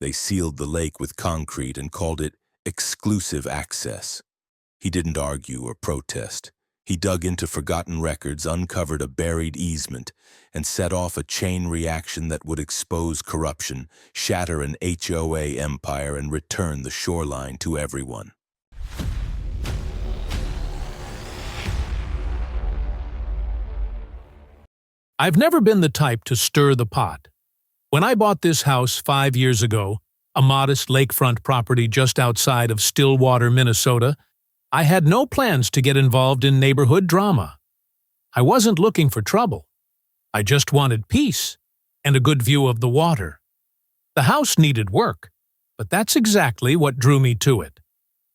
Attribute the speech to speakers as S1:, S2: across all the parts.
S1: They sealed the lake with concrete and called it exclusive access. He didn't argue or protest. He dug into forgotten records, uncovered a buried easement, and set off a chain reaction that would expose corruption, shatter an HOA empire, and return the shoreline to everyone.
S2: I've never been the type to stir the pot. When I bought this house 5 years ago, a modest lakefront property just outside of Stillwater, Minnesota, I had no plans to get involved in neighborhood drama. I wasn't looking for trouble. I just wanted peace and a good view of the water. The house needed work, but that's exactly what drew me to it.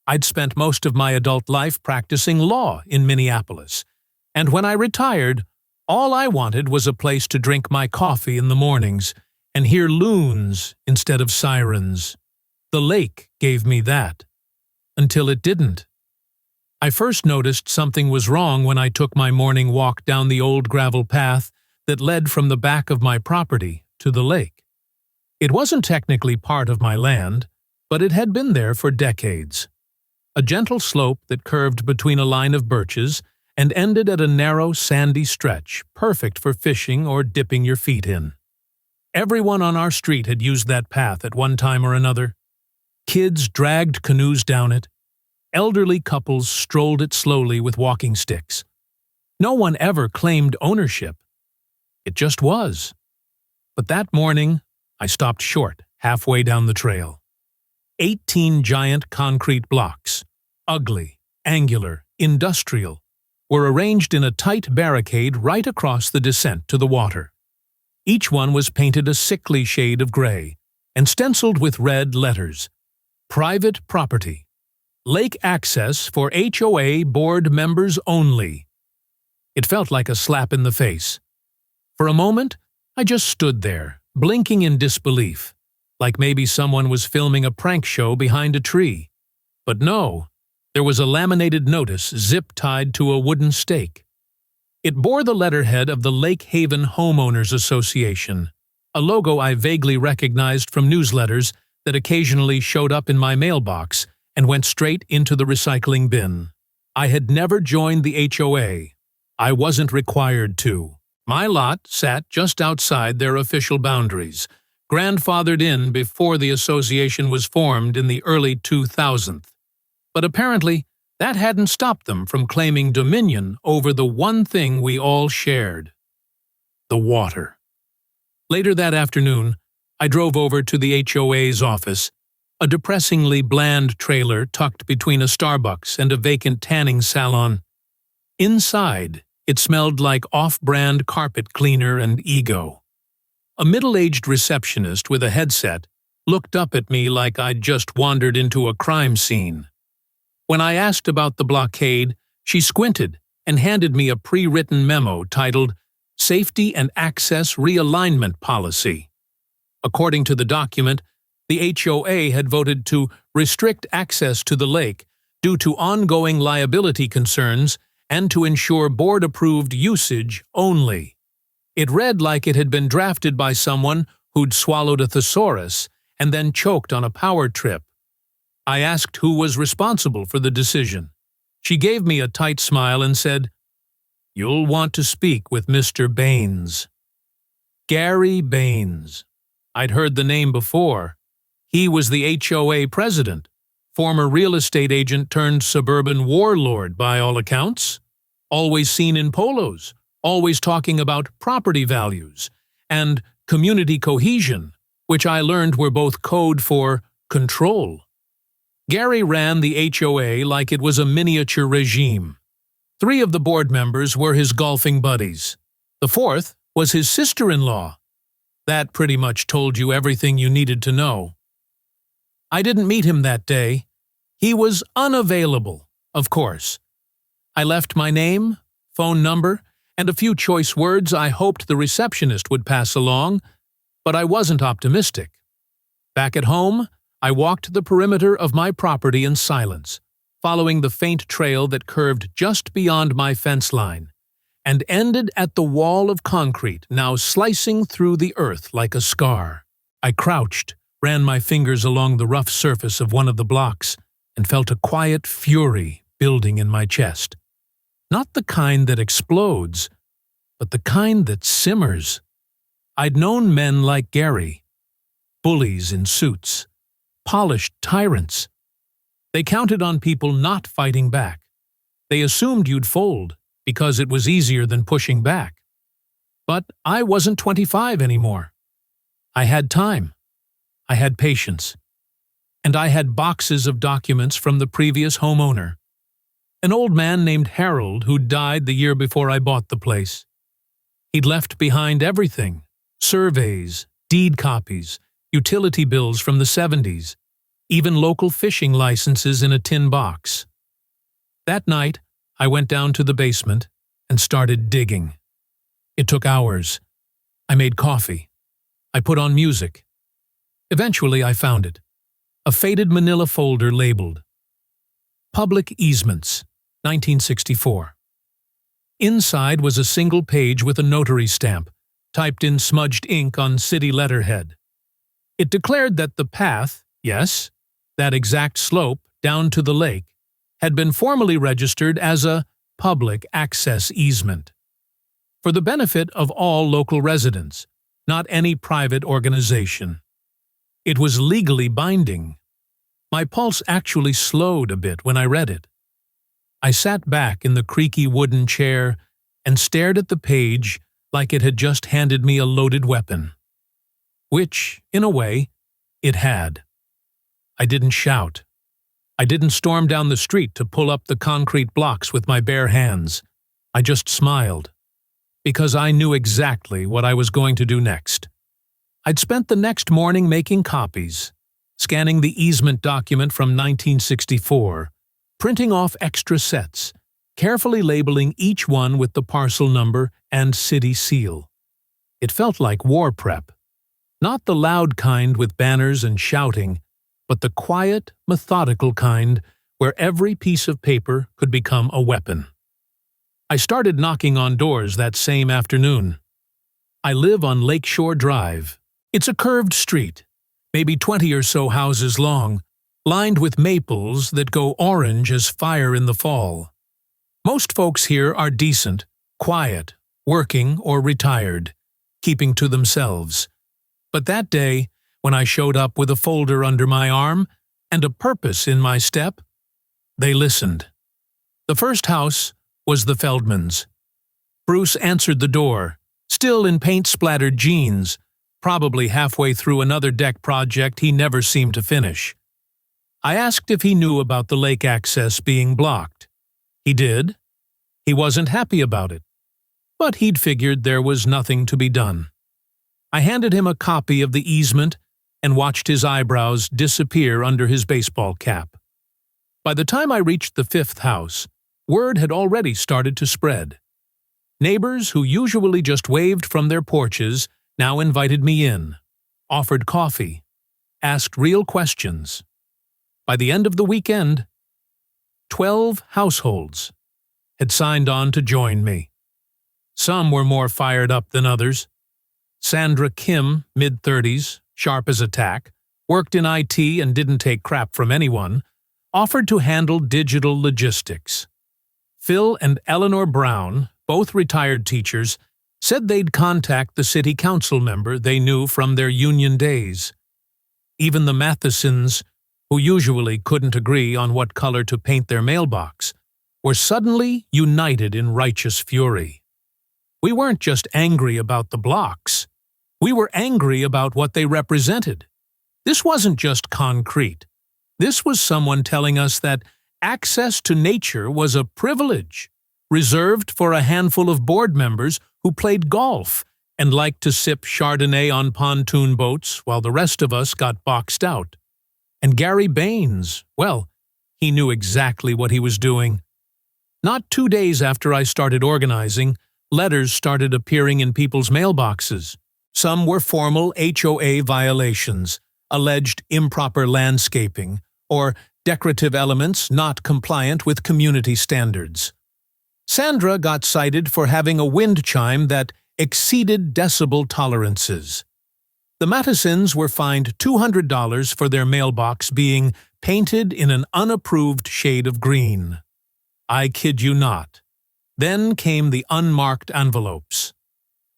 S2: I'd spent most of my adult life practicing law in Minneapolis, and when I retired, all I wanted was a place to drink my coffee in the mornings and hear loons instead of sirens. The lake gave me that. Until it didn't. I first noticed something was wrong when I took my morning walk down the old gravel path that led from the back of my property to the lake. It wasn't technically part of my land, but it had been there for decades. A gentle slope that curved between a line of birches and ended at a narrow, sandy stretch, perfect for fishing or dipping your feet in. Everyone on our street had used that path at one time or another. Kids dragged canoes down it. Elderly couples strolled it slowly with walking sticks. No one ever claimed ownership. It just was. But that morning, I stopped short, halfway down the trail. 18 giant concrete blocks, ugly, angular, industrial, were arranged in a tight barricade right across the descent to the water. Each one was painted a sickly shade of gray and stenciled with red letters. Private property. Lake access for HOA board members only. It felt like a slap in the face. For a moment, I just stood there, blinking in disbelief, like maybe someone was filming a prank show behind a tree. But no, there was a laminated notice zip-tied to a wooden stake. It bore the letterhead of the Lake Haven Homeowners Association, a logo I vaguely recognized from newsletters that occasionally showed up in my mailbox and went straight into the recycling bin. I had never joined the HOA. I wasn't required to. My lot sat just outside their official boundaries, grandfathered in before the association was formed in the early 2000s. But apparently, that hadn't stopped them from claiming dominion over the one thing we all shared: the water. Later that afternoon, I drove over to the HOA's office, a depressingly bland trailer tucked between a Starbucks and a vacant tanning salon. Inside, it smelled like off-brand carpet cleaner and ego. A middle-aged receptionist with a headset looked up at me like I'd just wandered into a crime scene. When I asked about the blockade, she squinted and handed me a pre-written memo titled Safety and Access Realignment Policy. According to the document, the HOA had voted to restrict access to the lake due to ongoing liability concerns and to ensure board-approved usage only. It read like it had been drafted by someone who'd swallowed a thesaurus and then choked on a power trip. I asked who was responsible for the decision. She gave me a tight smile and said, "You'll want to speak with Mr. Baines." Gary Baines. I'd heard the name before. He was the HOA president, former real estate agent turned suburban warlord by all accounts, always seen in polos, always talking about property values, and community cohesion, which I learned were both code for control. Gary ran the HOA like it was a miniature regime. 3 of the board members were his golfing buddies. The 4th was his sister-in-law. That pretty much told you everything you needed to know. I didn't meet him that day. He was unavailable, of course. I left my name, phone number, and a few choice words I hoped the receptionist would pass along, but I wasn't optimistic. Back at home, I walked the perimeter of my property in silence, following the faint trail that curved just beyond my fence line, and ended at the wall of concrete now slicing through the earth like a scar. I crouched, ran my fingers along the rough surface of one of the blocks, and felt a quiet fury building in my chest. Not the kind that explodes, but the kind that simmers. I'd known men like Gary, bullies in suits, polished tyrants. They counted on people not fighting back. They assumed you'd fold because it was easier than pushing back. But I wasn't 25 anymore. I had time. I had patience. And I had boxes of documents from the previous homeowner, an old man named Harold who died the year before I bought the place. He'd left behind everything: surveys, deed copies, utility bills from the 70s, even local fishing licenses in a tin box. That night, I went down to the basement and started digging. It took hours. I made coffee. I put on music. Eventually, I found it. A faded manila folder labeled Public Easements, 1964. Inside was a single page with a notary stamp, typed in smudged ink on city letterhead. It declared that the path, yes, that exact slope down to the lake, had been formally registered as a public access easement, for the benefit of all local residents, not any private organization. It was legally binding. My pulse actually slowed a bit when I read it. I sat back in the creaky wooden chair and stared at the page like it had just handed me a loaded weapon. Which, in a way, it had. I didn't shout. I didn't storm down the street to pull up the concrete blocks with my bare hands. I just smiled, because I knew exactly what I was going to do next. I'd spent the next morning making copies, scanning the easement document from 1964, printing off extra sets, carefully labeling each one with the parcel number and city seal. It felt like war prep. Not the loud kind with banners and shouting, but the quiet, methodical kind where every piece of paper could become a weapon. I started knocking on doors that same afternoon. I live on Lakeshore Drive. It's a curved street, maybe 20 or so houses long, lined with maples that go orange as fire in the fall. Most folks here are decent, quiet, working or retired, keeping to themselves. But that day, when I showed up with a folder under my arm and a purpose in my step, they listened. The first house was the Feldmans. Bruce answered the door, still in paint-splattered jeans, probably halfway through another deck project he never seemed to finish. I asked if he knew about the lake access being blocked. He did. He wasn't happy about it, but he'd figured there was nothing to be done. I handed him a copy of the easement and watched his eyebrows disappear under his baseball cap. By the time I reached the fifth house, word had already started to spread. Neighbors who usually just waved from their porches now invited me in, offered coffee, asked real questions. By the end of the weekend, 12 households had signed on to join me. Some were more fired up than others. Sandra Kim, mid-30s, sharp as a tack, worked in IT and didn't take crap from anyone, offered to handle digital logistics. Phil and Eleanor Brown, both retired teachers, said they'd contact the city council member they knew from their union days. Even the Mathesons, who usually couldn't agree on what color to paint their mailbox, were suddenly united in righteous fury. We weren't just angry about the blocks. We were angry about what they represented. This wasn't just concrete. This was someone telling us that access to nature was a privilege, reserved for a handful of board members who played golf and liked to sip Chardonnay on pontoon boats while the rest of us got boxed out. And Gary Baines, well, he knew exactly what he was doing. Not 2 days after I started organizing, letters started appearing in people's mailboxes. Some were formal HOA violations, alleged improper landscaping, or decorative elements not compliant with community standards. Sandra got cited for having a wind chime that exceeded decibel tolerances. The Mattisons were fined $200 for their mailbox being painted in an unapproved shade of green. I kid you not. Then came the unmarked envelopes.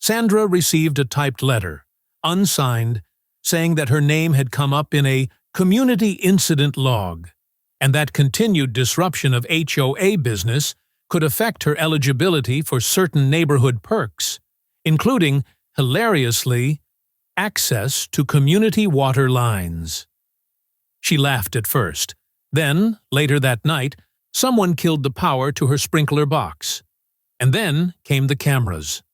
S2: Sandra received a typed letter, unsigned, saying that her name had come up in a community incident log, and that continued disruption of HOA business could affect her eligibility for certain neighborhood perks, including, hilariously, access to community water lines. She laughed at first. Then, later that night, someone killed the power to her sprinkler box. And then came the cameras.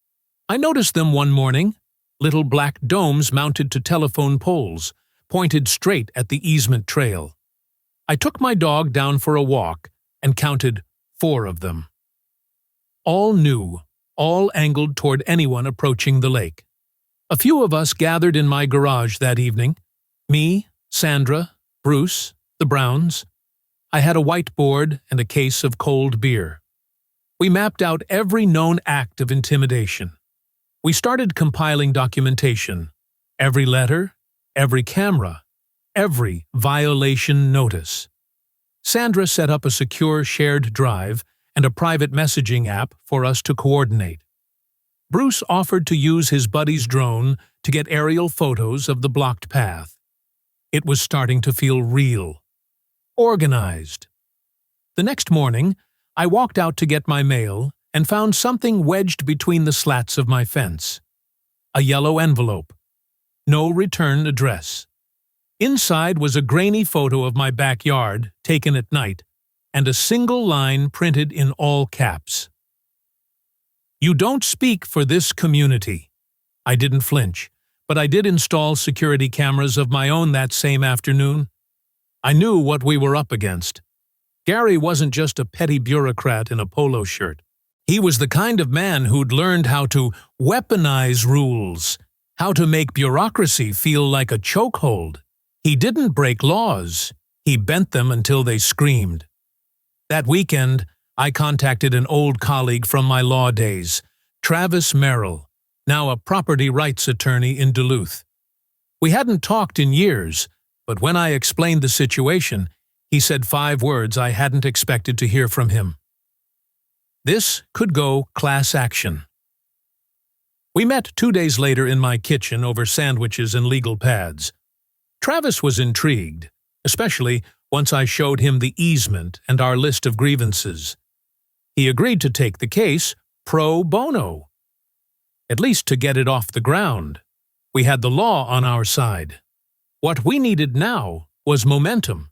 S2: I noticed them one morning, little black domes mounted to telephone poles, pointed straight at the easement trail. I took my dog down for a walk and counted 4 of them. All new, all angled toward anyone approaching the lake. A few of us gathered in my garage that evening. Me, Sandra, Bruce, the Browns. I had a whiteboard and a case of cold beer. We mapped out every known act of intimidation. We started compiling documentation. Every letter, every camera, every violation notice. Sandra set up a secure shared drive and a private messaging app for us to coordinate. Bruce offered to use his buddy's drone to get aerial photos of the blocked path. It was starting to feel real. Organized. The next morning, I walked out to get my mail and found something wedged between the slats of my fence. A yellow envelope. No return address. Inside was a grainy photo of my backyard, taken at night, and a single line printed in all caps. "You don't speak for this community." I didn't flinch, but I did install security cameras of my own that same afternoon. I knew what we were up against. Gary wasn't just a petty bureaucrat in a polo shirt. He was the kind of man who'd learned how to weaponize rules, how to make bureaucracy feel like a chokehold. He didn't break laws. He bent them until they screamed. That weekend, I contacted an old colleague from my law days, Travis Merrill, now a property rights attorney in Duluth. We hadn't talked in years, but when I explained the situation, he said 5 words I hadn't expected to hear from him. This could go class action. We met 2 days later in my kitchen over sandwiches and legal pads. Travis was intrigued, especially once I showed him the easement and our list of grievances. He agreed to take the case pro bono, at least to get it off the ground. We had the law on our side. What we needed now was momentum.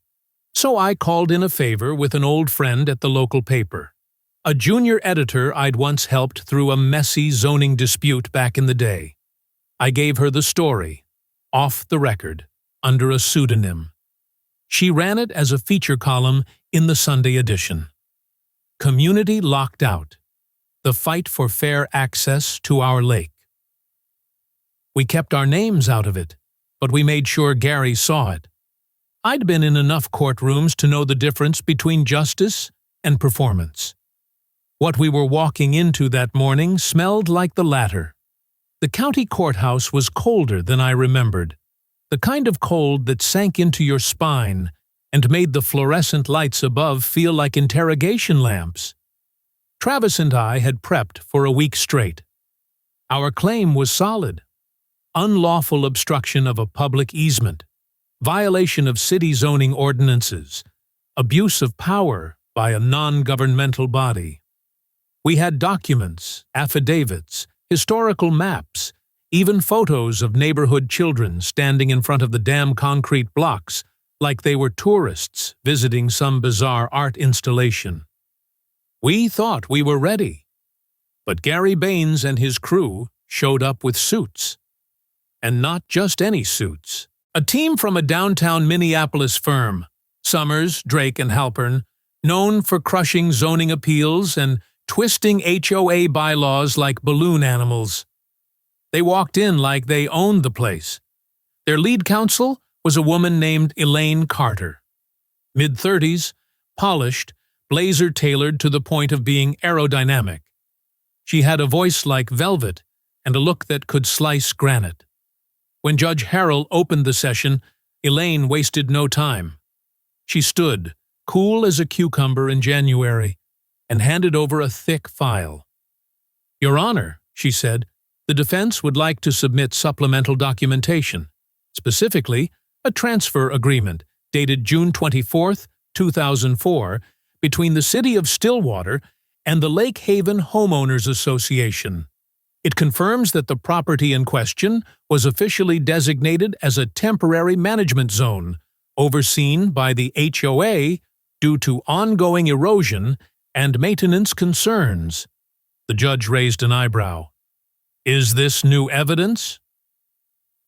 S2: So I called in a favor with an old friend at the local paper, a junior editor I'd once helped through a messy zoning dispute back in the day. I gave her the story, off the record, under a pseudonym. She ran it as a feature column in the Sunday edition. Community locked out. The fight for fair access to our lake. We kept our names out of it, but we made sure Gary saw it. I'd been in enough courtrooms to know the difference between justice and performance. What we were walking into that morning smelled like the latter. The county courthouse was colder than I remembered, the kind of cold that sank into your spine and made the fluorescent lights above feel like interrogation lamps. Travis and I had prepped for a week straight. Our claim was solid. Unlawful obstruction of a public easement, violation of city zoning ordinances, abuse of power by a non-governmental body. We had documents, affidavits, historical maps, even photos of neighborhood children standing in front of the damn concrete blocks like they were tourists visiting some bizarre art installation. We thought we were ready. But Gary Baines and his crew showed up with suits. And not just any suits. A team from a downtown Minneapolis firm, Summers, Drake, and Halpern, known for crushing zoning appeals and twisting HOA bylaws like balloon animals. They walked in like they owned the place. Their lead counsel was a woman named Elaine Carter. Mid-30s, polished, blazer-tailored to the point of being aerodynamic. She had a voice like velvet and a look that could slice granite. When Judge Harrell opened the session, Elaine wasted no time. She stood, cool as a cucumber in January, and handed over a thick file. "Your Honor," she said, "the defense would like to submit supplemental documentation, specifically a transfer agreement dated June 24, 2004, between the City of Stillwater and the Lake Haven Homeowners Association. It confirms that the property in question was officially designated as a temporary management zone, overseen by the HOA due to ongoing erosion and maintenance concerns." The judge raised an eyebrow. "Is this new evidence?"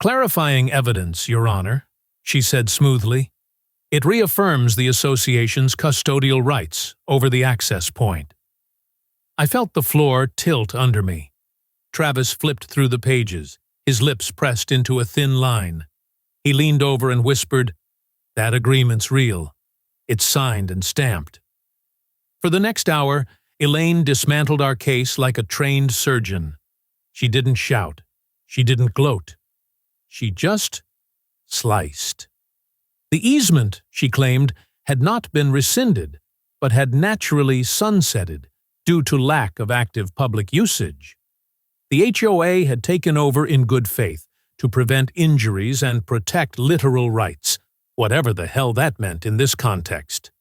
S2: "Clarifying evidence, Your Honor," she said smoothly. "It reaffirms the association's custodial rights over the access point." I felt the floor tilt under me. Travis flipped through the pages, his lips pressed into a thin line. He leaned over and whispered, "That agreement's real. It's signed and stamped." For the next hour, Elaine dismantled our case like a trained surgeon. She didn't shout. She didn't gloat. She just sliced. The easement, she claimed, had not been rescinded, but had naturally sunsetted due to lack of active public usage. The HOA had taken over in good faith to prevent injuries and protect literal rights, whatever the hell that meant in this context.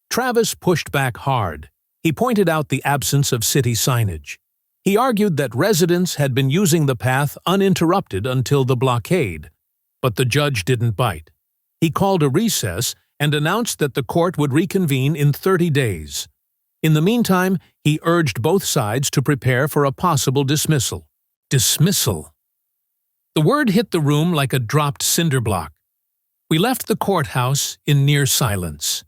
S2: Travis pushed back hard. He pointed out the absence of city signage. He argued that residents had been using the path uninterrupted until the blockade, but the judge didn't bite. He called a recess and announced that the court would reconvene in 30 days. In the meantime, he urged both sides to prepare for a possible dismissal. Dismissal. The word hit the room like a dropped cinder block. We left the courthouse in near silence.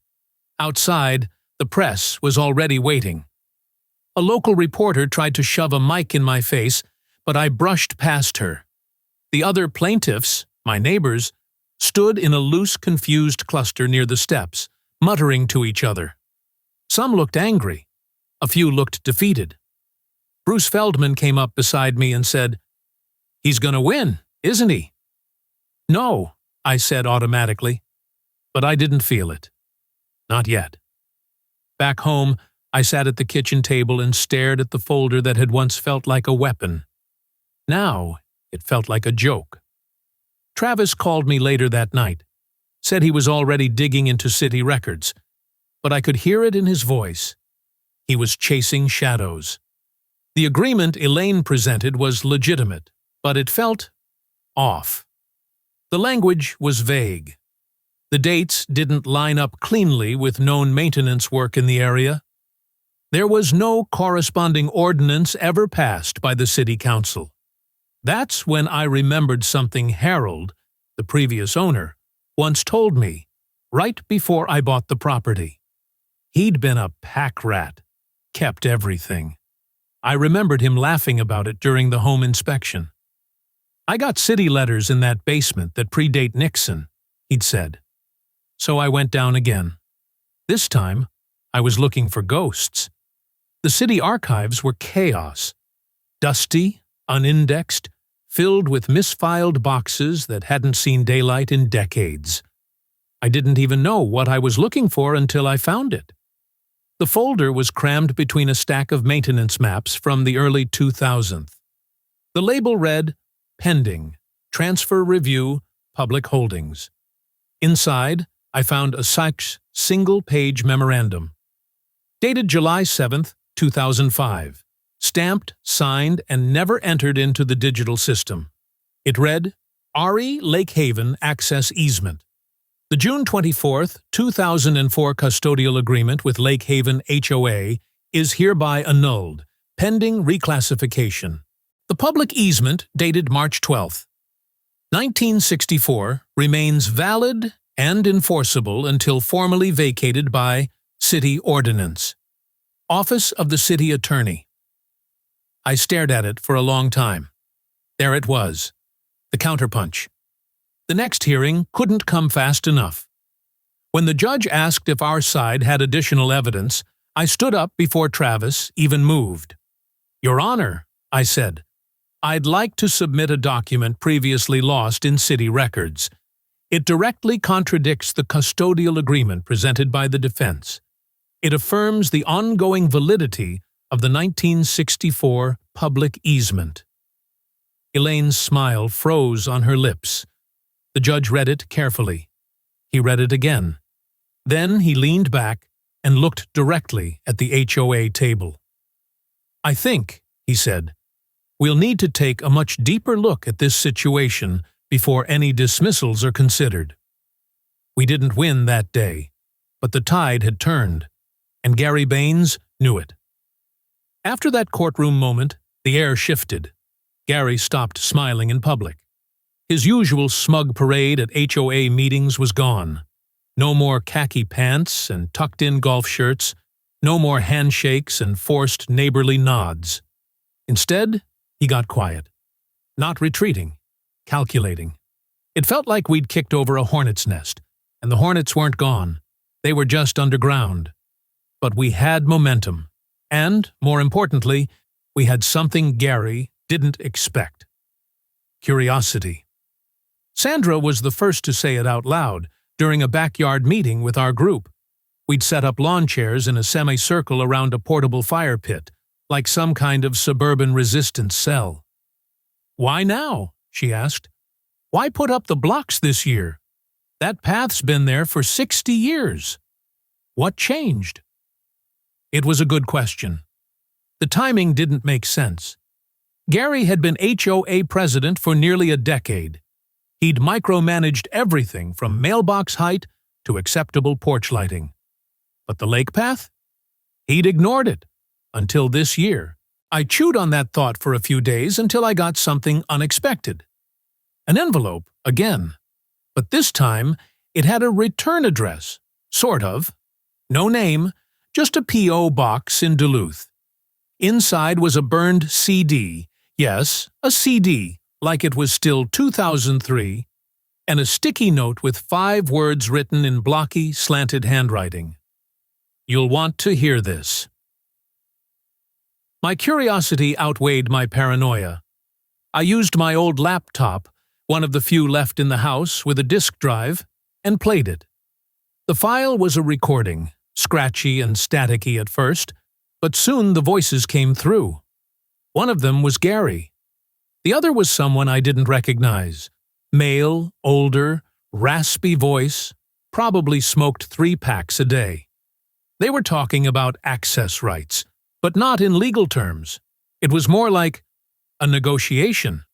S2: Outside, the press was already waiting. A local reporter tried to shove a mic in my face, but I brushed past her. The other plaintiffs, my neighbors, stood in a loose, confused cluster near the steps, muttering to each other. Some looked angry. A few looked defeated. Bruce Feldman came up beside me and said, "He's gonna win, isn't he?" "No," I said automatically, but I didn't feel it. Not yet. Back home, I sat at the kitchen table and stared at the folder that had once felt like a weapon. Now, it felt like a joke. Travis called me later that night, said he was already digging into city records, but I could hear it in his voice. He was chasing shadows. The agreement Elaine presented was legitimate, but it felt off. The language was vague. The dates didn't line up cleanly with known maintenance work in the area. There was no corresponding ordinance ever passed by the city council. That's when I remembered something Harold, the previous owner, once told me, right before I bought the property. He'd been a pack rat, kept everything. I remembered him laughing about it during the home inspection. "I got city letters in that basement that predate Nixon," he'd said. So I went down again. This time, I was looking for ghosts. The city archives were chaos. Dusty, unindexed, filled with misfiled boxes that hadn't seen daylight in decades. I didn't even know what I was looking for until I found it. The folder was crammed between a stack of maintenance maps from the early 2000s. The label read, "Pending, Transfer Review, Public Holdings." Inside, I found a cites single-page memorandum. Dated July 7, 2005. Stamped, signed, and never entered into the digital system. It read, "Ari Lake Haven Access Easement. The June 24, 2004 custodial agreement with Lake Haven HOA is hereby annulled, pending reclassification. The public easement, dated March 12, 1964, remains valid and enforceable until formally vacated by City Ordinance. Office of the City Attorney." I stared at it for a long time. There it was, the counterpunch. The next hearing couldn't come fast enough. When the judge asked if our side had additional evidence, I stood up before Travis even moved. "Your Honor," I said, I'd like to submit a document previously lost in city records. It directly contradicts the custodial agreement presented by the defense. It affirms the ongoing validity of the 1964 public easement. Elaine's smile froze on her lips. The judge read it carefully. He read it again. Then he leaned back and looked directly at the HOA table. "I think," he said, "we'll need to take a much deeper look at this situation before any dismissals are considered." We didn't win that day, but the tide had turned, and Gary Baines knew it. After that courtroom moment, the air shifted. Gary stopped smiling in public. His usual smug parade at HOA meetings was gone. No more khaki pants and tucked-in golf shirts, no more handshakes and forced neighborly nods. Instead, he got quiet. Not retreating, calculating. It felt like we'd kicked over a hornet's nest, and the hornets weren't gone. They were just underground. But we had momentum, and, more importantly, we had something Gary didn't expect. Curiosity. Sandra was the first to say it out loud during a backyard meeting with our group. We'd set up lawn chairs in a semicircle around a portable fire pit, like some kind of suburban resistance cell. "Why now?" she asked. "Why put up the blocks this year? That path's been there for 60 years. What changed?" It was a good question. The timing didn't make sense. Gary had been HOA president for nearly a decade. He'd micromanaged everything from mailbox height to acceptable porch lighting. But the lake path? He'd ignored it. Until this year. I chewed on that thought for a few days until I got something unexpected. An envelope, again. But this time, it had a return address. Sort of. No name, just a P.O. box in Duluth. Inside was a burned CD. Yes, a CD, like it was still 2003, and a sticky note with 5 words written in blocky, slanted handwriting. "You'll want to hear this." My curiosity outweighed my paranoia. I used my old laptop, one of the few left in the house, with a disk drive, and played it. The file was a recording, scratchy and staticky at first, but soon the voices came through. One of them was Gary. The other was someone I didn't recognize. Male, older, raspy voice, probably smoked 3 packs a day. They were talking about access rights, but not in legal terms. It was more like a negotiation.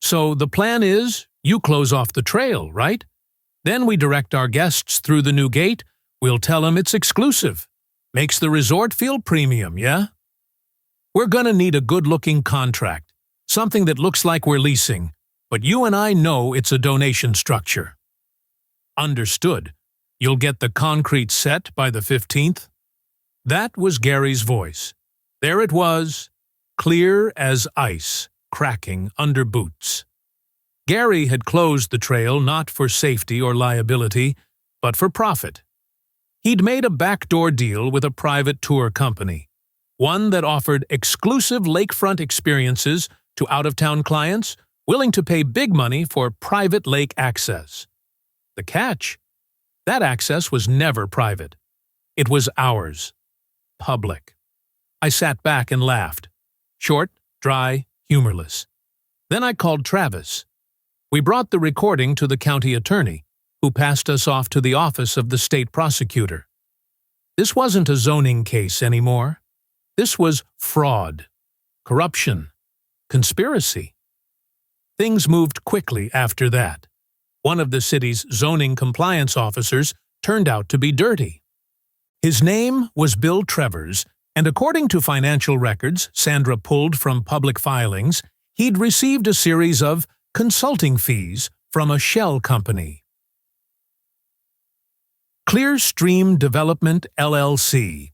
S2: "So the plan is, you close off the trail, right? Then we direct our guests through the new gate. We'll tell them it's exclusive. Makes the resort feel premium, yeah? We're gonna need a good-looking contract, something that looks like we're leasing, but you and I know it's a donation structure." "Understood. You'll get the concrete set by the 15th? That was Gary's voice. There it was, clear as ice, cracking under boots. Gary had closed the trail not for safety or liability, but for profit. He'd made a backdoor deal with a private tour company, one that offered exclusive lakefront experiences to out-of-town clients willing to pay big money for private lake access. The catch? That access was never private. It was ours. Public. I sat back and laughed. Short, dry, humorless. Then I called Travis. We brought the recording to the county attorney, who passed us off to the office of the state prosecutor. This wasn't a zoning case anymore. This was fraud, corruption, conspiracy. Things moved quickly after that. One of the city's zoning compliance officers turned out to be dirty. His name was Bill Trevors, and according to financial records Sandra pulled from public filings, he'd received a series of consulting fees from a shell company. Clearstream Development, LLC.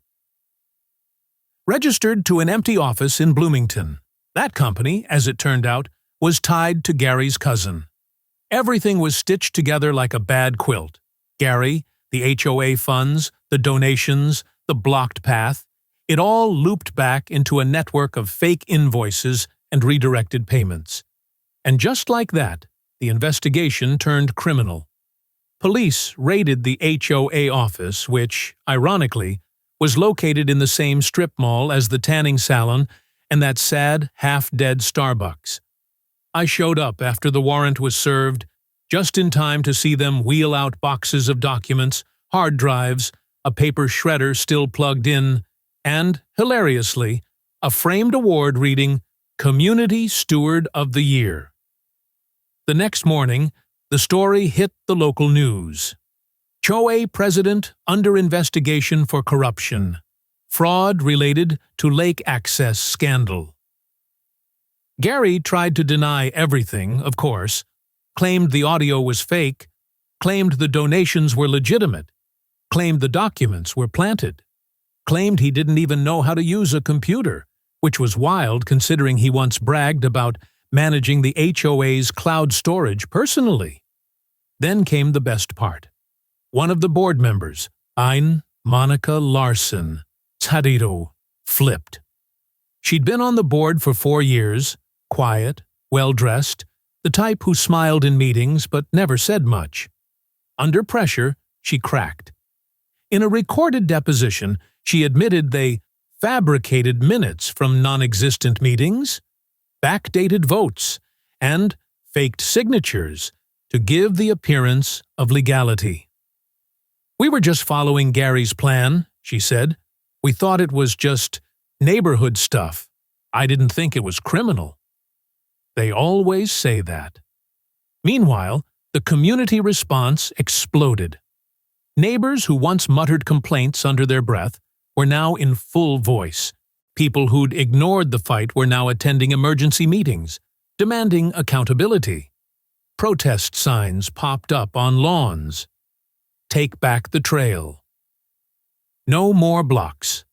S2: Registered to an empty office in Bloomington. That company, as it turned out, was tied to Gary's cousin. Everything was stitched together like a bad quilt. Gary, the HOA funds, the donations, the blocked path. It all looped back into a network of fake invoices and redirected payments. And just like that, the investigation turned criminal. Police raided the HOA office, which, ironically, was located in the same strip mall as the tanning salon and that sad, half-dead Starbucks. I showed up after the warrant was served, just in time to see them wheel out boxes of documents, hard drives, a paper shredder still plugged in, and, hilariously, a framed award reading Community Steward of the Year. The next morning, the story hit the local news. HOA president under investigation for corruption. Fraud related to lake access scandal. Gary tried to deny everything, of course, claimed the audio was fake, claimed the donations were legitimate, claimed the documents were planted, claimed he didn't even know how to use a computer, which was wild considering he once bragged about managing the HOA's cloud storage personally. Then came the best part. One of the board members, Monica Larson, Tadito, flipped. She'd been on the board for 4 years, quiet, well-dressed, the type who smiled in meetings but never said much. Under pressure, she cracked. In a recorded deposition, she admitted they fabricated minutes from non-existent meetings, backdated votes, and faked signatures to give the appearance of legality. "We were just following Gary's plan," she said. "We thought it was just neighborhood stuff. I didn't think it was criminal." They always say that. Meanwhile, the community response exploded. Neighbors who once muttered complaints under their breath were now in full voice. People who'd ignored the fight were now attending emergency meetings, demanding accountability. Protest signs popped up on lawns. Take back the trail. No more blocks.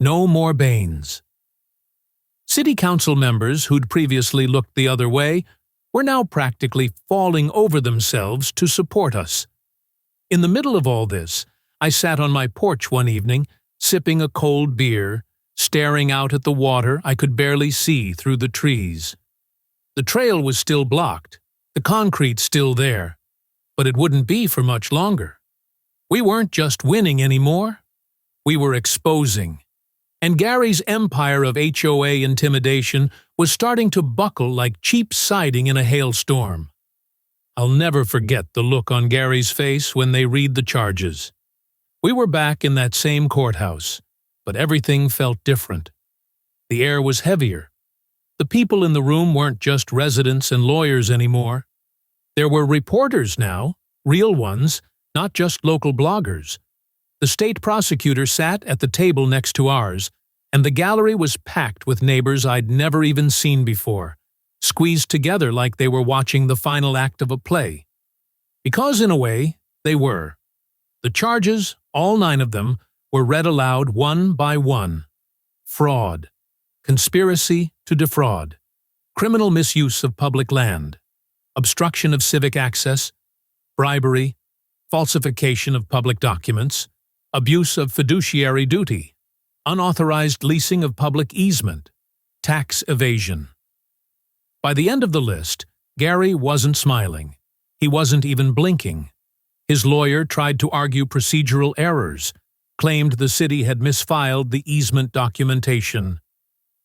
S2: No more Baines. City council members who'd previously looked the other way were now practically falling over themselves to support us. In the middle of all this, I sat on my porch one evening, sipping a cold beer, staring out at the water I could barely see through the trees. The trail was still blocked, the concrete still there, but it wouldn't be for much longer. We weren't just winning anymore, we were exposing. And Gary's empire of HOA intimidation was starting to buckle like cheap siding in a hailstorm. I'll never forget the look on Gary's face when they read the charges. We were back in that same courthouse, but everything felt different. The air was heavier. The people in the room weren't just residents and lawyers anymore. There were reporters now, real ones, not just local bloggers. The state prosecutor sat at the table next to ours, and the gallery was packed with neighbors I'd never even seen before, squeezed together like they were watching the final act of a play. Because, in a way, they were. The charges, all 9 of them, were read aloud one by one. Fraud, conspiracy to defraud, criminal misuse of public land, obstruction of civic access, bribery, falsification of public documents, abuse of fiduciary duty, unauthorized leasing of public easement, tax evasion. By the end of the list, Gary wasn't smiling. He wasn't even blinking. His lawyer tried to argue procedural errors, claimed the city had misfiled the easement documentation,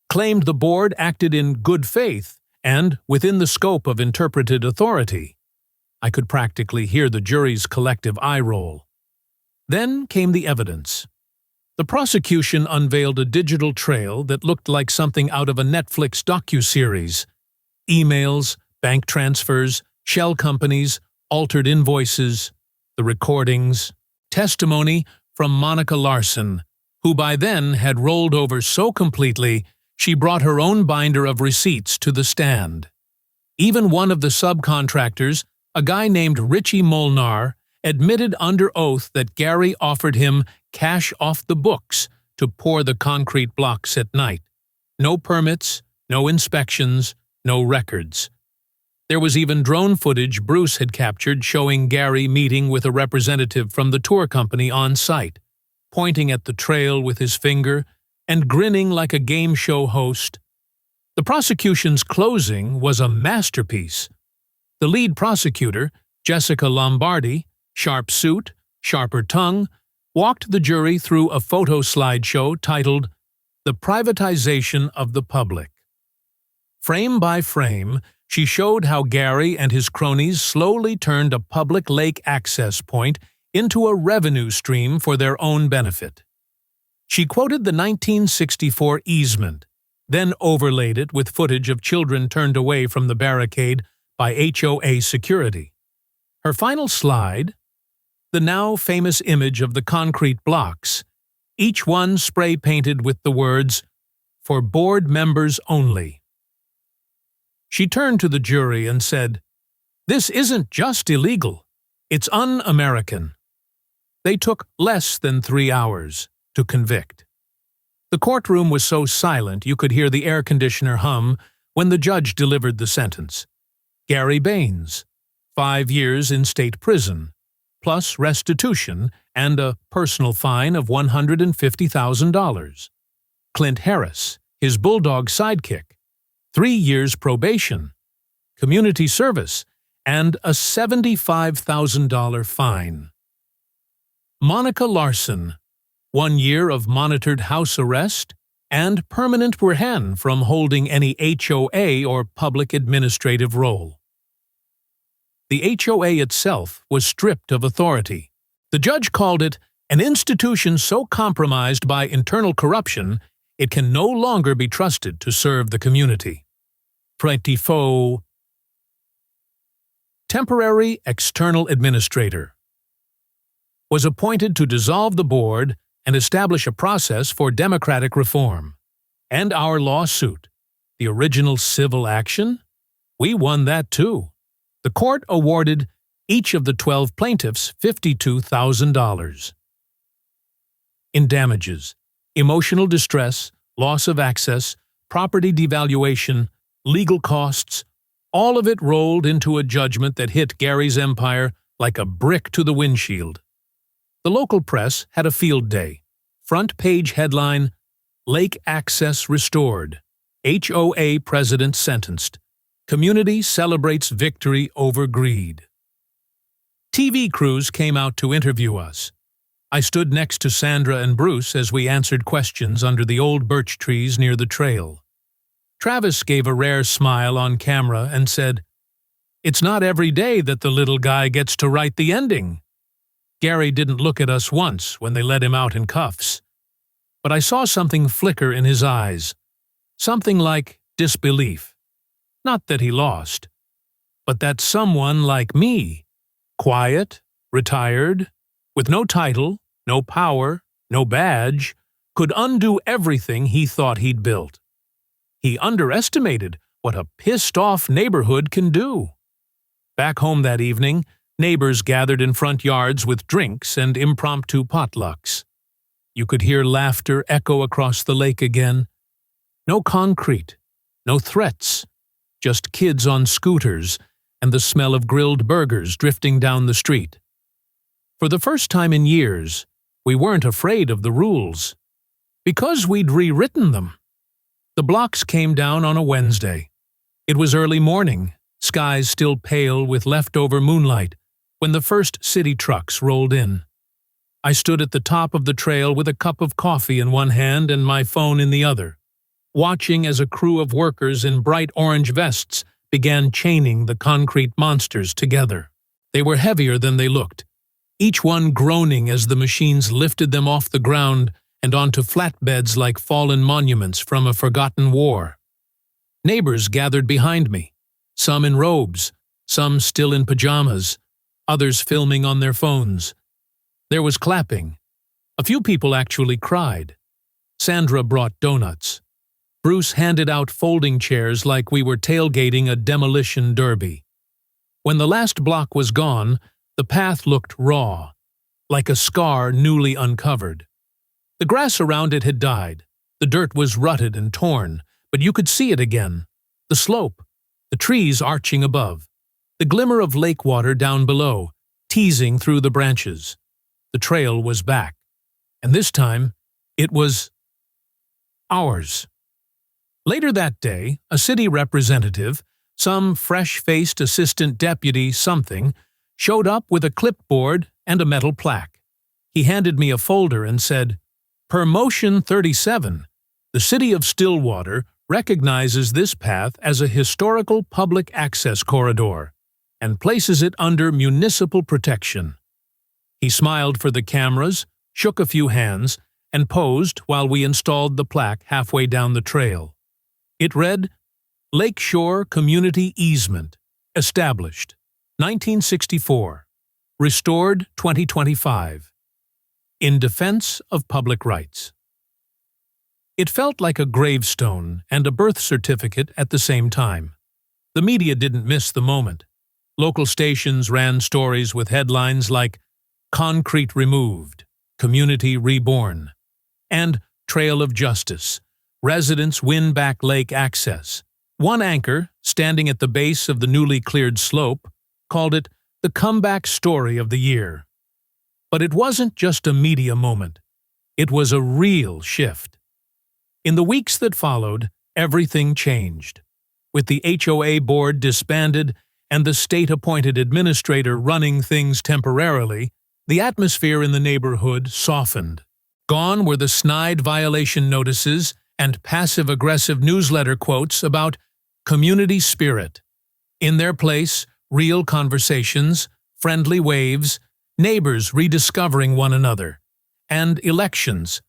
S2: claimed the board acted in good faith and within the scope of interpreted authority. I could practically hear the jury's collective eye roll. Then came the evidence. The prosecution unveiled a digital trail that looked like something out of a Netflix docuseries. Emails, bank transfers, shell companies, altered invoices, the recordings, testimony from Monica Larson, who by then had rolled over so completely she brought her own binder of receipts to the stand. Even one of the subcontractors, a guy named Richie Molnar, admitted under oath that Gary offered him cash off the books to pour the concrete blocks at night. No permits, no inspections, no records. There was even drone footage Bruce had captured showing Gary meeting with a representative from the tour company on site, pointing at the trail with his finger and grinning like a game show host. The prosecution's closing was a masterpiece. The lead prosecutor, Jessica Lombardi, sharp suit, sharper tongue, walked the jury through a photo slideshow titled The Privatization of the Public. Frame by frame, she showed how Gary and his cronies slowly turned a public lake access point into a revenue stream for their own benefit. She quoted the 1964 easement, then overlaid it with footage of children turned away from the barricade by HOA security. Her final slide, the now famous image of the concrete blocks, each one spray-painted with the words, "For board members only." She turned to the jury and said, "This isn't just illegal, it's un-American." They took less than 3 hours to convict. The courtroom was so silent you could hear the air conditioner hum when the judge delivered the sentence. Gary Baines, 5 years in state prison, plus restitution and a personal fine of $150,000. Clint Harris, his bulldog sidekick, 3 years probation, community service, and a $75,000 fine. Monica Larson, 1 year of monitored house arrest and permanent burhan from holding any HOA or public administrative role. The HOA itself was stripped of authority. The judge called it an institution so compromised by internal corruption it can no longer be trusted to serve the community. Pretty faux. Temporary external administrator was appointed to dissolve the board and establish a process for democratic reform. And our lawsuit, the original civil action, we won that too. The court awarded each of the 12 plaintiffs $52,000. In damages, emotional distress, loss of access, property devaluation, legal costs, all of it rolled into a judgment that hit Gary's empire like a brick to the windshield. The local press had a field day. Front page headline, "Lake Access Restored. HOA President Sentenced. Community Celebrates Victory Over Greed." TV crews came out to interview us. I stood next to Sandra and Bruce as we answered questions under the old birch trees near the trail. Travis gave a rare smile on camera and said, "It's not every day that the little guy gets to write the ending." Gary didn't look at us once when they let him out in cuffs. But I saw something flicker in his eyes, something like disbelief. Not that he lost, but that someone like me, quiet, retired, with no title, no power, no badge, could undo everything he thought he'd built. He underestimated what a pissed-off neighborhood can do. Back home that evening, neighbors gathered in front yards with drinks and impromptu potlucks. You could hear laughter echo across the lake again. No concrete, no threats, just kids on scooters and the smell of grilled burgers drifting down the street. For the first time in years, we weren't afraid of the rules, because we'd rewritten them. The blocks came down on a Wednesday. It was early morning, skies still pale with leftover moonlight, when the first city trucks rolled in. I stood at the top of the trail with a cup of coffee in one hand and my phone in the other, watching as a crew of workers in bright orange vests began chaining the concrete monsters together. They were heavier than they looked, each one groaning as the machines lifted them off the ground and onto flatbeds like fallen monuments from a forgotten war. Neighbors gathered behind me, some in robes, some still in pajamas, others filming on their phones. There was clapping. A few people actually cried. Sandra brought donuts. Bruce handed out folding chairs like we were tailgating a demolition derby. When the last block was gone, the path looked raw, like a scar newly uncovered. The grass around it had died. The dirt was rutted and torn, but you could see it again. The slope, the trees arching above, the glimmer of lake water down below, teasing through the branches. The trail was back, and this time it was ours. Later that day, a city representative, some fresh-faced assistant deputy something, showed up with a clipboard and a metal plaque. He handed me a folder and said, "Per Motion 37, the City of Stillwater recognizes this path as a historical public access corridor and places it under municipal protection." He smiled for the cameras, shook a few hands, and posed while we installed the plaque halfway down the trail. It read, "Lakeshore Community Easement, established, 1964, restored 2025, in defense of public rights." It felt like a gravestone and a birth certificate at the same time. The media didn't miss the moment. Local stations ran stories with headlines like "Concrete Removed, Community Reborn," and "Trail of Justice, Residents Win Back Lake Access." One anchor, standing at the base of the newly cleared slope, called it the comeback story of the year. But it wasn't just a media moment. It was a real shift. In the weeks that followed, everything changed. With the HOA board disbanded and the state-appointed administrator running things temporarily, the atmosphere in the neighborhood softened. Gone were the snide violation notices and passive-aggressive newsletter quotes about community spirit. In their place, real conversations, friendly waves, neighbors rediscovering one another, and elections.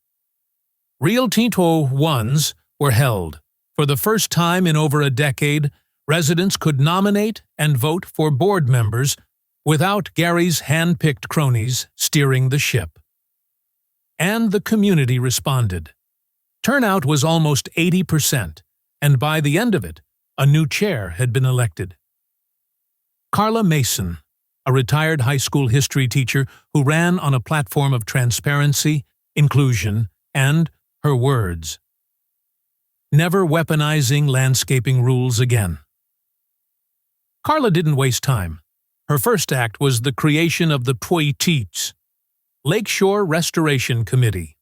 S2: Real Tito ones were held. For the first time in over a decade, residents could nominate and vote for board members without Gary's hand-picked cronies steering the ship. And the community responded. Turnout was almost 80%, and by the end of it, a new chair had been elected. Carla Mason, a retired high school history teacher who ran on a platform of transparency, inclusion, and her words. Never weaponizing landscaping rules again. Carla didn't waste time. Her first act was the creation of the cites, Lakeshore Restoration Committee,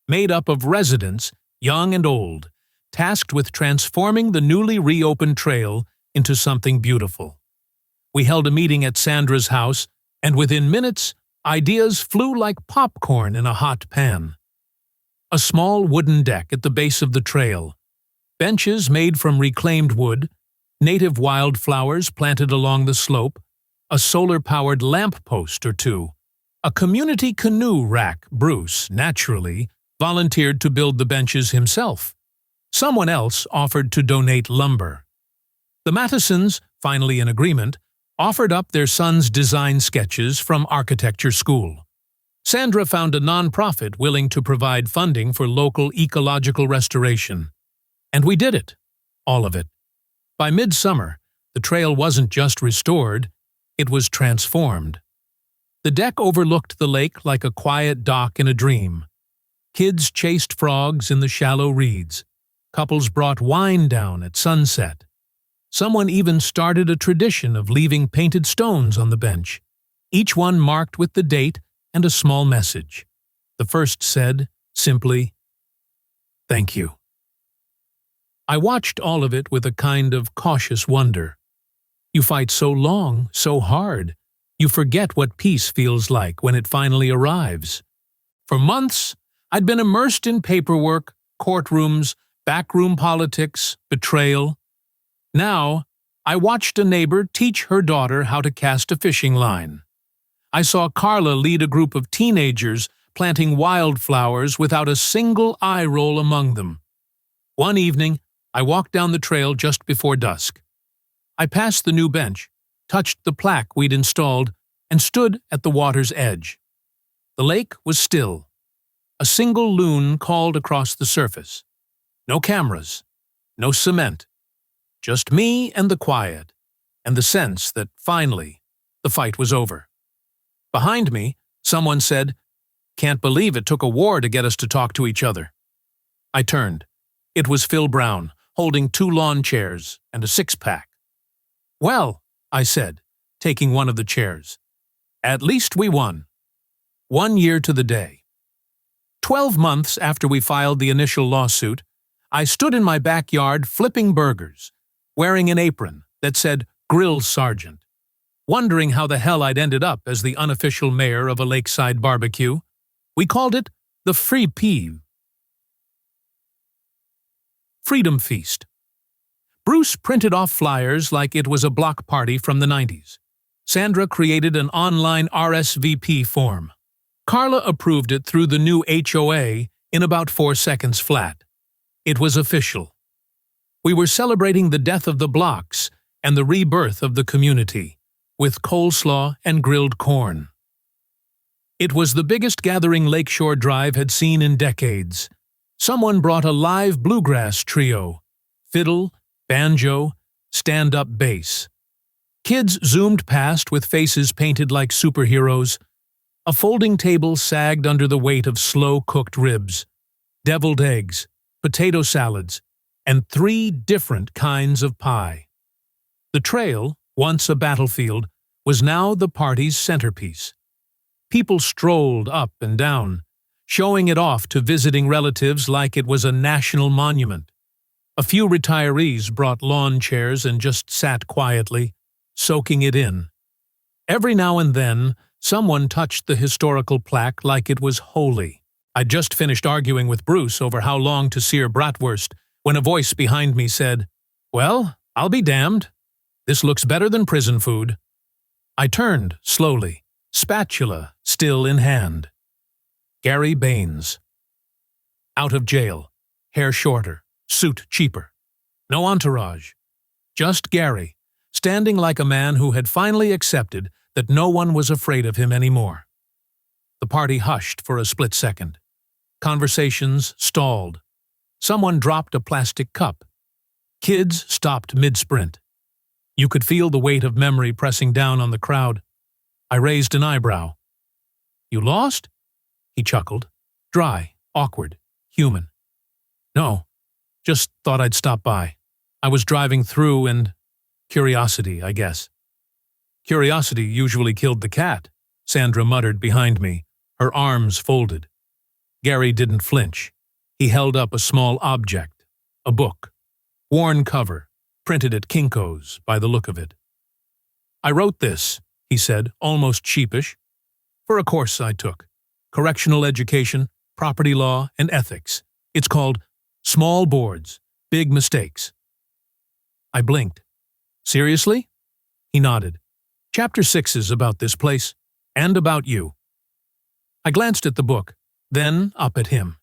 S2: made up of residents, young and old, tasked with transforming the newly reopened trail into something beautiful. We held a meeting at Sandra's house, and within minutes, ideas flew like popcorn in a hot pan. A small wooden deck at the base of the trail, benches made from reclaimed wood, native wildflowers planted along the slope, a solar-powered lamp post or two. A community canoe rack. Bruce, naturally, volunteered to build the benches himself. Someone else offered to donate lumber. The Mattisons, finally in agreement, offered up their son's design sketches from architecture school. Sandra found a nonprofit willing to provide funding for local ecological restoration. And we did it. All of it. By midsummer, the trail wasn't just restored, it was transformed. The deck overlooked the lake like a quiet dock in a dream. Kids chased frogs in the shallow reeds. Couples brought wine down at sunset. Someone even started a tradition of leaving painted stones on the bench, each one marked with the date and a small message. The first said, simply, "Thank you." I watched all of it with a kind of cautious wonder. You fight so long, so hard, you forget what peace feels like when it finally arrives. For months, I'd been immersed in paperwork, courtrooms, backroom politics, betrayal. Now, I watched a neighbor teach her daughter how to cast a fishing line. I saw Carla lead a group of teenagers planting wildflowers without a single eye roll among them. One evening, I walked down the trail just before dusk. I passed the new bench, touched the plaque we'd installed, and stood at the water's edge. The lake was still. A single loon called across the surface. No cameras, no cement. Just me and the quiet, and the sense that, finally, the fight was over. Behind me, someone said, "Can't believe it took a war to get us to talk to each other." I turned. It was Phil Brown, holding 2 lawn chairs and a 6-pack. "Well," I said, taking one of the chairs, "at least we won." 1 year to the day. 12 months after we filed the initial lawsuit, I stood in my backyard flipping burgers, wearing an apron that said Grill Sergeant, wondering how the hell I'd ended up as the unofficial mayor of a lakeside barbecue. We called it the Freedom Feast. Bruce printed off flyers like it was a block party from the 90s. Sandra created an online RSVP form. Carla approved it through the new HOA in about 4 seconds flat. It was official. We were celebrating the death of the blocks and the rebirth of the community, with coleslaw and grilled corn. It was the biggest gathering Lakeshore Drive had seen in decades. Someone brought a live bluegrass trio, fiddle, banjo, stand-up bass. Kids zoomed past with faces painted like superheroes. A folding table sagged under the weight of slow-cooked ribs, deviled eggs, potato salads, and 3 different kinds of pie. The trail, once a battlefield, was now the party's centerpiece. People strolled up and down, showing it off to visiting relatives like it was a national monument. A few retirees brought lawn chairs and just sat quietly, soaking it in. Every now and then, someone touched the historical plaque like it was holy. I'd just finished arguing with Bruce over how long to sear bratwurst when a voice behind me said, "Well, I'll be damned. This looks better than prison food." I turned, slowly, spatula still in hand. Gary Baines. Out of jail, hair shorter, suit cheaper. No entourage. Just Gary, standing like a man who had finally accepted that no one was afraid of him anymore. The party hushed for a split second. Conversations stalled. Someone dropped a plastic cup. Kids stopped mid-sprint. You could feel the weight of memory pressing down on the crowd. I raised an eyebrow. "You lost?" He chuckled. Dry, awkward, human. "No, just thought I'd stop by. I was driving through and curiosity, I guess." "Curiosity usually killed the cat," Sandra muttered behind me, her arms folded. Gary didn't flinch. He held up a small object, a book. Worn cover, printed at Kinko's by the look of it. "I wrote this," he said, almost sheepish, "for a course I took. Correctional education, property law, and ethics. It's called Small Boards, Big Mistakes." I blinked. "Seriously?" He nodded. "Chapter 6 is about this place, and about you." I glanced at the book, then up at him.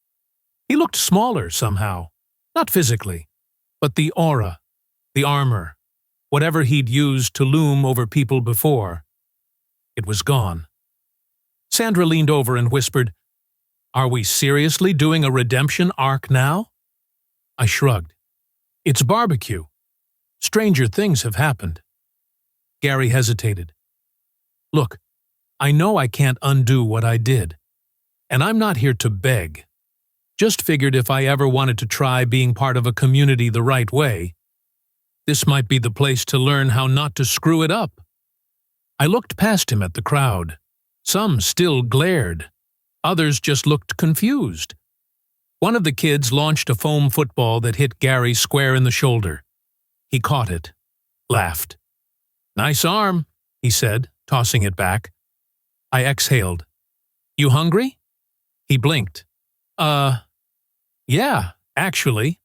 S2: He looked smaller somehow. Not physically, but the aura, the armor, whatever he'd used to loom over people before. It was gone. Sandra leaned over and whispered, "Are we seriously doing a redemption arc now?" I shrugged. "It's barbecue. Stranger things have happened." Gary hesitated. "Look, I know I can't undo what I did, and I'm not here to beg. Just figured if I ever wanted to try being part of a community the right way, this might be the place to learn how not to screw it up." I looked past him at the crowd. Some still glared. Others just looked confused. One of the kids launched a foam football that hit Gary square in the shoulder. He caught it, laughed. "Nice arm," he said, tossing it back. I exhaled. "You hungry?" He blinked. Yeah, actually."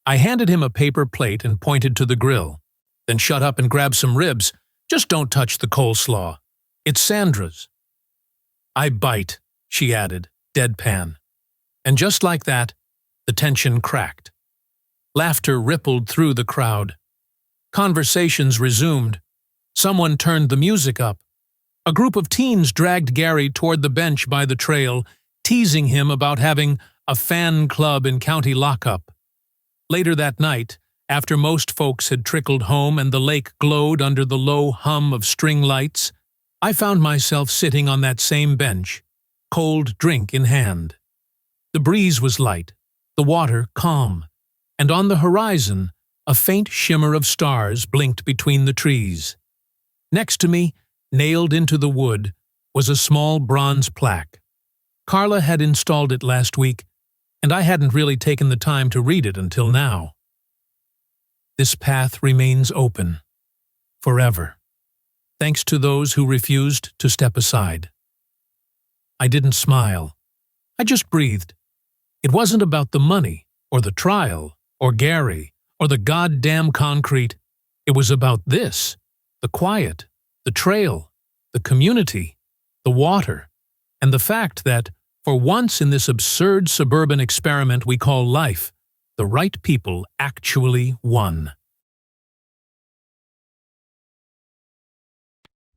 S2: I handed him a paper plate and pointed to the grill. "Then shut up and grab some ribs. Just don't touch the coleslaw. It's Sandra's." "I bite," she added, deadpan. And just like that, the tension cracked. Laughter rippled through the crowd. Conversations resumed. Someone turned the music up. A group of teens dragged Gary toward the bench by the trail, teasing him about having a fan club in county lockup. Later that night, after most folks had trickled home and the lake glowed under the low hum of string lights, I found myself sitting on that same bench, cold drink in hand. The breeze was light, the water calm, and on the horizon, a faint shimmer of stars blinked between the trees. Next to me, nailed into the wood, was a small bronze plaque. Carla had installed it last week, and I hadn't really taken the time to read it until now. This path remains open, forever, thanks to those who refused to step aside. I didn't smile. I just breathed. It wasn't about the money, or the trial, or Gary, or the goddamn concrete. It was about this, the quiet, the trail, the community, the water, and the fact that, for once in this absurd suburban experiment we call life, the right people actually won.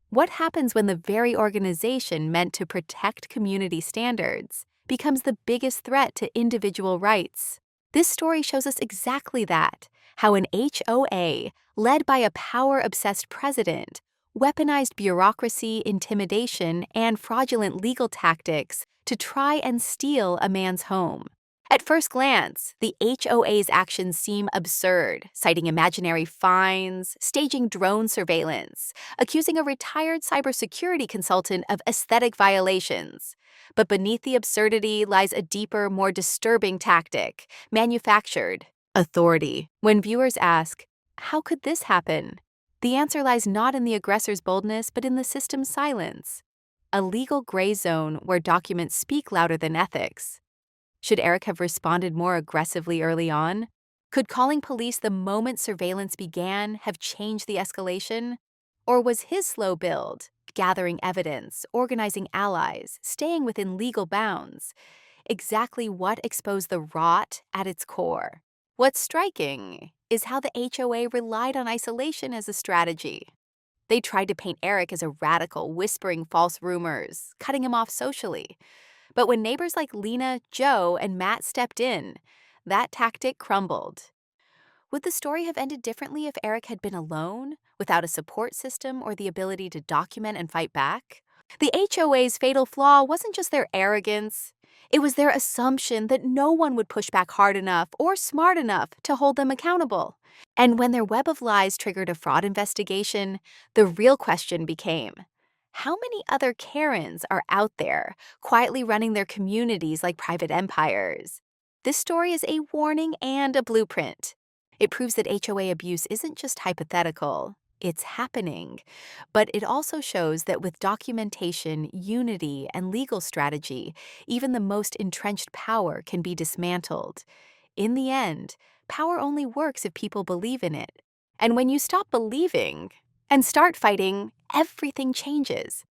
S3: What happens when the very organization meant to protect community standards becomes the biggest threat to individual rights? This story shows us exactly that, how an HOA, led by a power-obsessed president, weaponized bureaucracy, intimidation, and fraudulent legal tactics to try and steal a man's home. At first glance, the HOA's actions seem absurd, citing imaginary fines, staging drone surveillance, accusing a retired cybersecurity consultant of aesthetic violations. But beneath the absurdity lies a deeper, more disturbing tactic, manufactured authority. When viewers ask, how could this happen? The answer lies not in the aggressor's boldness, but in the system's silence. A legal gray zone where documents speak louder than ethics. Should Eric have responded more aggressively early on? Could calling police the moment surveillance began have changed the escalation? Or was his slow build, gathering evidence, organizing allies, staying within legal bounds, exactly what exposed the rot at its core? What's striking is how the HOA relied on isolation as a strategy. They tried to paint Eric as a radical, whispering false rumors, cutting him off socially. But when neighbors like Lena, Joe, and Matt stepped in, that tactic crumbled. Would the story have ended differently if Eric had been alone, without a support system or the ability to document and fight back? The HOA's fatal flaw wasn't just their arrogance. It was their assumption that no one would push back hard enough or smart enough to hold them accountable. And when their web of lies triggered a fraud investigation, the real question became, how many other Karens are out there, quietly running their communities like private empires? This story is a warning and a blueprint. It proves that HOA abuse isn't just hypothetical, it's happening. But it also shows that with documentation, unity, and legal strategy, even the most entrenched power can be dismantled. In the end, power only works if people believe in it. And when you stop believing and start fighting, everything changes.